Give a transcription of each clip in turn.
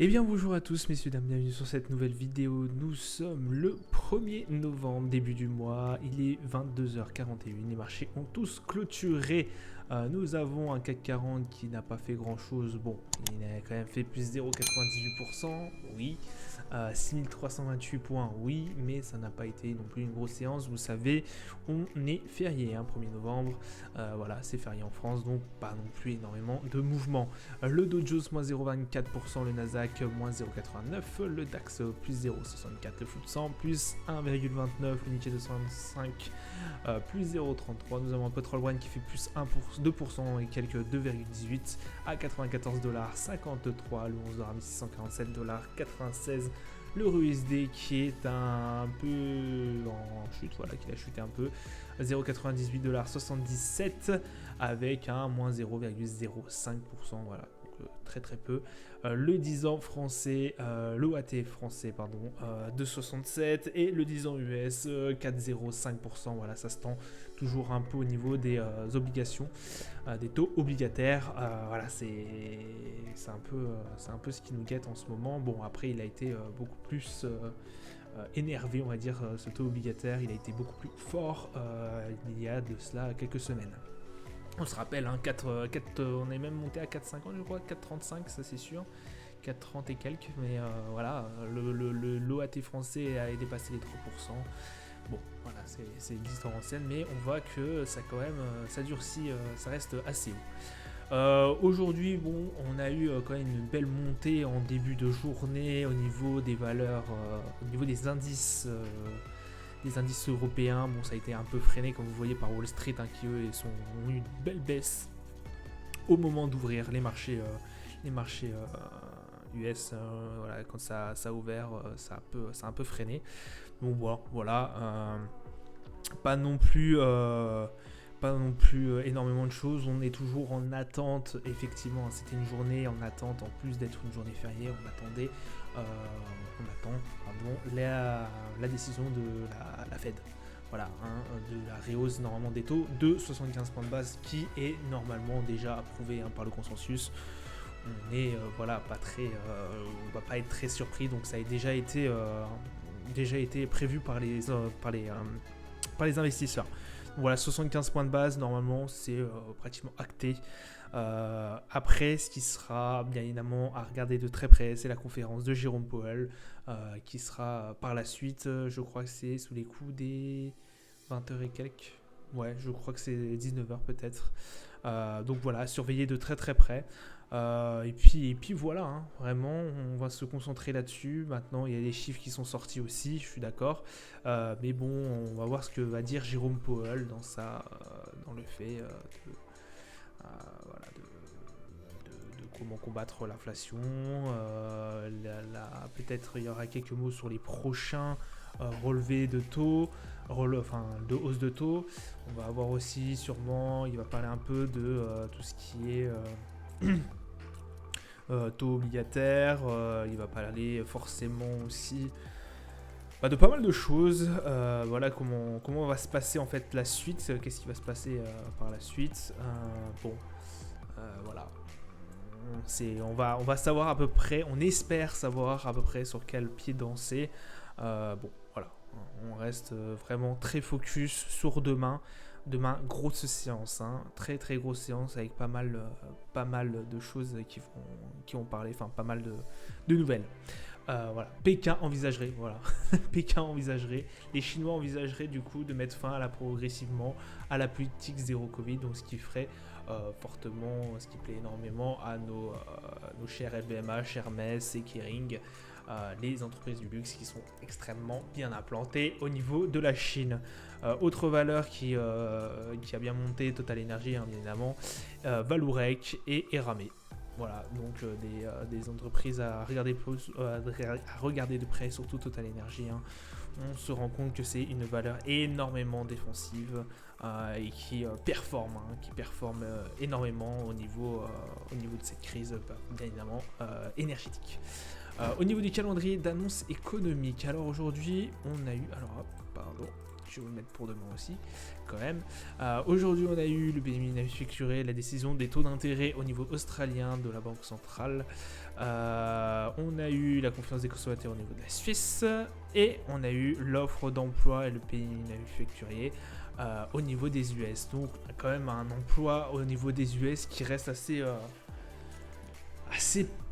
Eh bien bonjour à tous messieurs dames, bienvenue sur cette nouvelle vidéo. Nous sommes le 1er novembre, début du mois, il est 22h41, les marchés ont tous clôturé. Nous avons un CAC 40 qui n'a pas fait grand chose, bon il a quand même fait plus 0,98%, oui, 6328 points, oui, mais ça n'a pas été non plus une grosse séance, vous savez, on est férié, 1er novembre, voilà c'est férié en France, donc pas non plus énormément de mouvements. Le Dow Jones moins 0,24%, le Nasdaq moins 0,89%, le DAX plus 0,64%, le FTSE 100 plus 1,29%, le Nikkei 225 plus 0,33%. Nous avons un pétrole Brent qui fait plus 2% et quelques 2,18 à 94,53$, le 11,647,96$. L'euro USD qui est un peu en chute, voilà, qui a chuté un peu, 0,98$77 avec un moins 0,05%, voilà, donc très très peu. Le 10 ans français, l'OAT français, pardon, 2,67 et le 10 ans US 4,05%, voilà, ça se tend toujours un peu au niveau des obligations, des taux obligataires, voilà, c'est un peu ce qui nous guette en ce moment. Bon, après il a été beaucoup plus énervé, on va dire, ce taux obligataire, il a été beaucoup plus fort il y a de cela quelques semaines. On se rappelle, hein, on est même monté à 4,50 je crois, 4,35 ça c'est sûr, 4,30 et quelques, mais voilà, l'OAT français a dépassé les 3%. Bon, voilà, c'est existentiel, mais on voit que ça quand même, ça durcit, ça reste assez haut. Aujourd'hui, bon, on a eu quand même une belle montée en début de journée au niveau des valeurs, au niveau des indices européens. Bon, ça a été un peu freiné, comme vous voyez, par Wall Street, hein, qui eux ont eu une belle baisse au moment d'ouvrir les marchés US. Voilà, quand ça a ouvert, ça a un peu freiné. Donc voilà, pas non plus énormément de choses. On est toujours en attente, effectivement, c'était une journée en attente, en plus d'être une journée fériée, on attend la décision de la Fed. Voilà, hein, de la rehausse normalement des taux de 75 points de base qui est normalement déjà approuvé, hein, par le consensus. On est voilà, on va pas être très surpris, donc ça a déjà été prévu par les investisseurs. Voilà, 75 points de base, normalement, c'est pratiquement acté. Après, ce qui sera bien évidemment à regarder de très près, c'est la conférence de Jérôme Powell, qui sera par la suite, je crois que c'est sous les coups des 20h et quelques. Ouais, je crois que c'est 19h peut-être. Donc voilà, surveiller de très très près. Et puis voilà, hein, vraiment, on va se concentrer là-dessus. Maintenant, il y a des chiffres qui sont sortis aussi, je suis d'accord. Mais bon, on va voir ce que va dire Jérôme Powell dans le fait voilà, de comment combattre l'inflation. Peut-être il y aura quelques mots sur les prochains relevés de taux, de hausse de taux. On va avoir aussi sûrement, il va parler un peu de tout ce qui est taux obligataire. Il va parler forcément aussi de pas mal de choses. Voilà comment va se passer en fait la suite, qu'est-ce qui va se passer par la suite. Voilà, on va savoir à peu près, on espère savoir à peu près sur quel pied danser. Bon voilà, on reste vraiment très focus sur demain. Demain, grosse séance, hein, très très grosse séance avec pas mal de choses qui vont parler, enfin pas mal de nouvelles. Voilà, Pékin envisagerait, Pékin envisagerait, les Chinois envisageraient du coup de mettre fin progressivement à la politique zéro Covid, donc ce qui ferait fortement, ce qui plaît énormément à nos chers LVMH, Hermès et Kering, les entreprises du luxe qui sont extrêmement bien implantées au niveau de la Chine. Autre valeur qui a bien monté, Total Energy, hein, bien évidemment, Vallourec et Eramé. Voilà, donc des entreprises à regarder de près, surtout Total Energy. Hein. On se rend compte que c'est une valeur énormément défensive et qui performe énormément au niveau de cette crise, bien évidemment, énergétique. Au niveau du calendrier d'annonces économiques, alors aujourd'hui, on a eu... Alors, pardon, je vais le mettre pour demain aussi, quand même. Aujourd'hui, on a eu le PMI manufacturier, la décision des taux d'intérêt au niveau australien de la Banque centrale. On a eu la confiance des consommateurs au niveau de la Suisse. Et on a eu l'offre d'emploi et le PMI manufacturier au niveau des US. Donc, quand même un emploi au niveau des US qui reste assez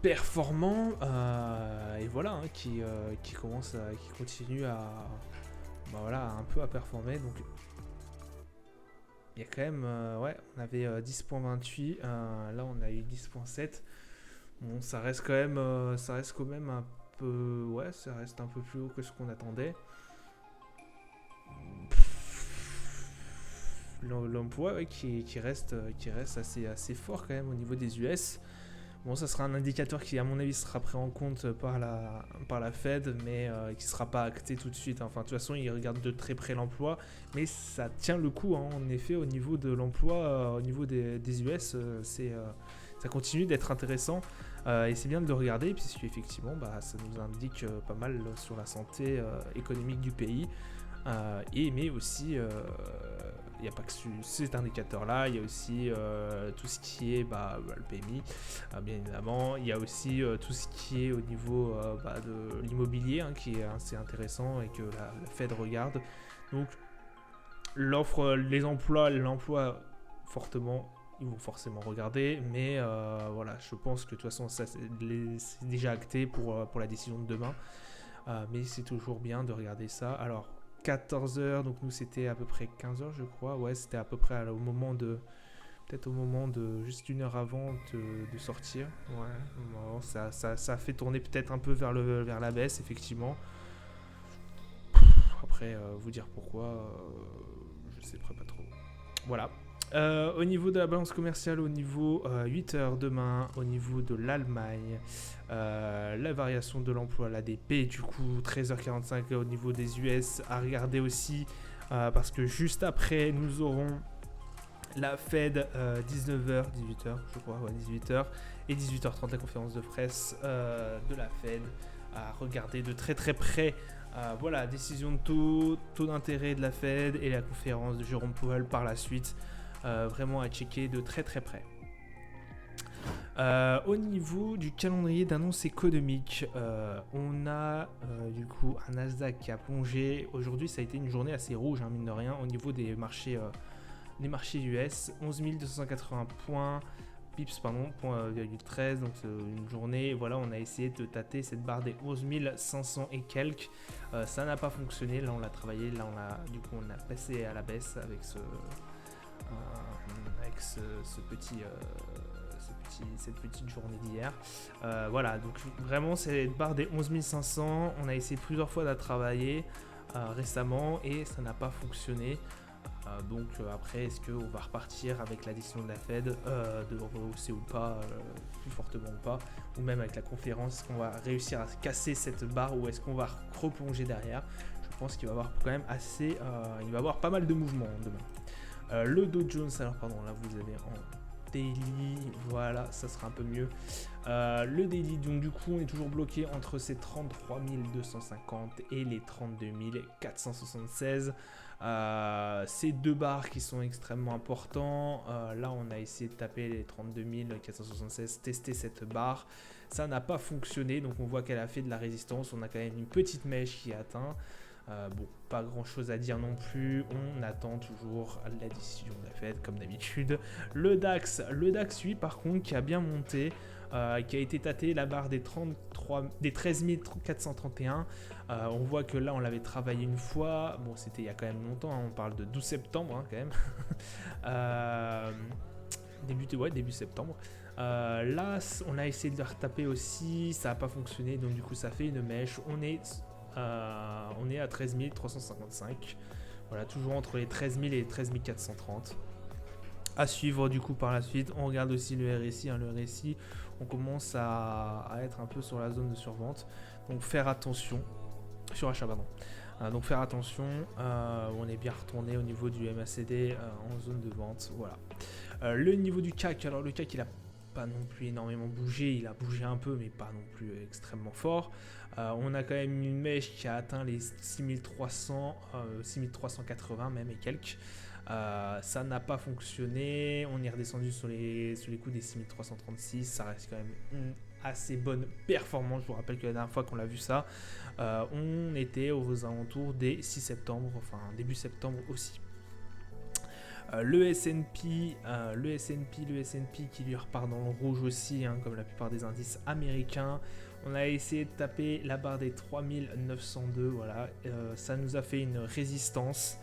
performant et voilà qui continue à un peu à performer. Donc il y a quand même on avait 10.28, là on a eu 10.7. Bon, ça reste quand même un peu ça reste un peu plus haut que ce qu'on attendait. L'emploi qui reste assez fort quand même au niveau des US. Bon, ça sera un indicateur qui, à mon avis, sera pris en compte par la Fed, mais qui ne sera pas acté tout de suite. Enfin, de toute façon, ils regardent de très près l'emploi, mais ça tient le coup, hein. En effet, au niveau de l'emploi, au niveau des US, ça continue d'être intéressant. Et c'est bien de le regarder, puisqu'effectivement, ça nous indique pas mal sur la santé économique du pays. Mais aussi, il n'y a pas que cet indicateur-là, il y a aussi tout ce qui est le PMI, bien évidemment. Il y a aussi tout ce qui est au niveau de l'immobilier, hein, qui est assez intéressant et que la Fed regarde. Donc, l'emploi fortement, ils vont forcément regarder, mais je pense que de toute façon, ça, c'est déjà acté pour la décision de demain. Mais c'est toujours bien de regarder ça. Alors, 14h, donc nous c'était à peu près 15h je crois, c'était à peu près au moment de juste une heure avant de sortir, bon, ça fait tourner peut-être un peu vers la baisse, effectivement. Après vous dire pourquoi, je sais pas trop. Voilà. Au niveau de la balance commerciale, au niveau 8h demain, au niveau de l'Allemagne, la variation de l'emploi, l'ADP, du coup 13h45 au niveau des US à regarder aussi, parce que juste après nous aurons la Fed 19h, 18h je crois, 18h et 18h30 la conférence de presse de la Fed à regarder de très très près. Décision de taux d'intérêt de la Fed et la conférence de Jérôme Powell par la suite. Vraiment à checker de très très près. Au niveau du calendrier d'annonces économiques, on a du coup un Nasdaq qui a plongé. Aujourd'hui, ça a été une journée assez rouge, hein, mine de rien, au niveau des marchés US. 11 280 points, pips, pardon, 0.13. Donc une journée, on a essayé de tâter cette barre des 11 500 et quelques. Ça n'a pas fonctionné. Là, on l'a travaillé. Là, on a passé à la baisse avec cette petite journée d'hier. Donc vraiment cette barre des 11 500, on a essayé plusieurs fois de la travailler récemment et ça n'a pas fonctionné. Après, est-ce qu'on va repartir avec la décision de la Fed de rehausser ou pas, plus fortement ou pas, ou même avec la conférence, est-ce qu'on va réussir à casser cette barre ou est-ce qu'on va replonger derrière? Je pense qu'il va y avoir quand même il va y avoir pas mal de mouvements demain. Le Dow Jones, alors pardon, là vous avez en daily, voilà, ça sera un peu mieux. Le daily, donc du coup on est toujours bloqué entre ces 33 250 et les 32 476. Ces deux barres qui sont extrêmement importants. Là on a essayé de taper les 32 476, tester cette barre, ça n'a pas fonctionné, donc on voit qu'elle a fait de la résistance. On a quand même une petite mèche qui est atteinte. Pas grand chose à dire non plus, on attend toujours la décision de la Fed comme d'habitude. Le DAX lui par contre qui a bien monté, qui a été tâté la barre des 13 431. On voit que là on l'avait travaillé une fois, bon c'était il y a quand même longtemps, hein, on parle de 12 septembre quand même. Début septembre. Là on a essayé de le retaper aussi, ça n'a pas fonctionné, donc du coup ça fait une mèche. On est à 13 355. Voilà, toujours entre les 13 000 et les 13 430. À suivre du coup par la suite. On regarde aussi le RSI. Le RSI, on commence à être un peu sur la zone de survente. Donc faire attention. Sur achat, pardon. Donc faire attention. On est bien retourné au niveau du MACD en zone de vente. Voilà. Le niveau du CAC. Alors le CAC, il a pas non plus énormément bougé, il a bougé un peu mais pas non plus extrêmement fort. On a quand même une mèche qui a atteint les 6300, 6380 même et quelques. Ça n'a pas fonctionné, on est redescendu sur les coups des 6336, ça reste quand même une assez bonne performance. Je vous rappelle que la dernière fois qu'on l'a vu ça, on était aux alentours des 6 septembre, enfin début septembre aussi. Le S&P qui lui repart dans le rouge aussi, hein, comme la plupart des indices américains. On a essayé de taper la barre des 3902, voilà, ça nous a fait une résistance.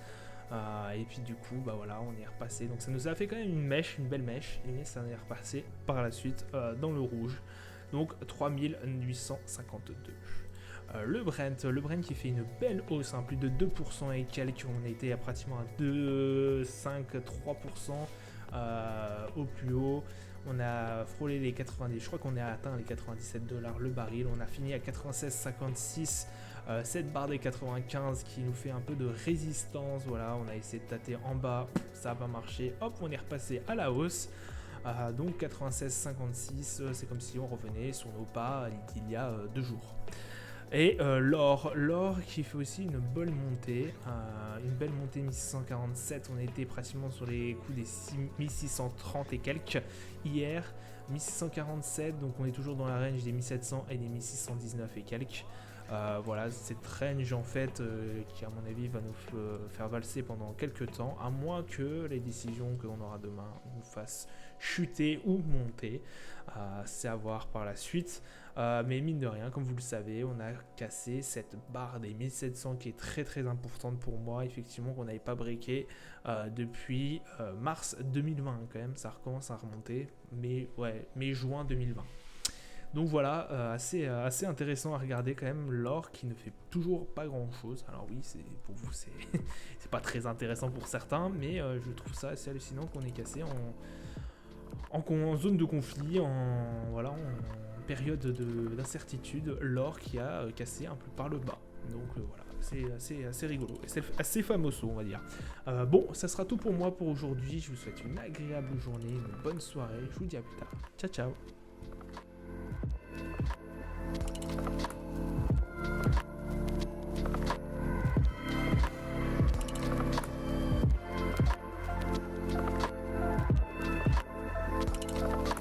Et puis du coup, bah voilà, on est repassé. Donc ça nous a fait quand même une mèche, une belle mèche, et ça est repassé par la suite dans le rouge. Donc 3852. Le Brent qui fait une belle hausse, hein, plus de 2% et quelques. On était à pratiquement à 2,5-3% au plus haut. On a frôlé les 90, je crois qu'on a atteint les 97 $ le baril. On a fini à 96,56. Cette barre des 95 qui nous fait un peu de résistance. Voilà, on a essayé de tâter en bas, ça n'a pas marché. Hop, on est repassé à la hausse. Donc 96,56, c'est comme si on revenait sur nos pas il y a 2 jours. Et l'or qui fait aussi une belle montée, 1647, on était pratiquement sur les coups des 1630 et quelques hier, 1647, donc on est toujours dans la range des 1700 et des 1619 et quelques. Voilà, cette range en fait qui à mon avis va nous faire valser pendant quelques temps, à moins que les décisions que l'on aura demain nous fassent chuter ou monter, c'est à voir par la suite. Mais mine de rien, comme vous le savez, on a cassé cette barre des 1700 qui est très très importante pour moi, effectivement, qu'on n'avait pas breaké depuis mars 2020 quand même, ça recommence à remonter, mais ouais, mai-juin 2020. Donc voilà, assez intéressant à regarder quand même, l'or qui ne fait toujours pas grand chose. Alors oui, pour vous c'est pas très intéressant pour certains, mais je trouve ça assez hallucinant qu'on ait cassé en zone de conflit, en période d'incertitude, l'or qui a cassé un peu par le bas. Donc voilà, c'est assez rigolo, c'est assez famoso on va dire. Bon, ça sera tout pour moi pour aujourd'hui, je vous souhaite une agréable journée, une bonne soirée, je vous dis à plus tard. Ciao ciao.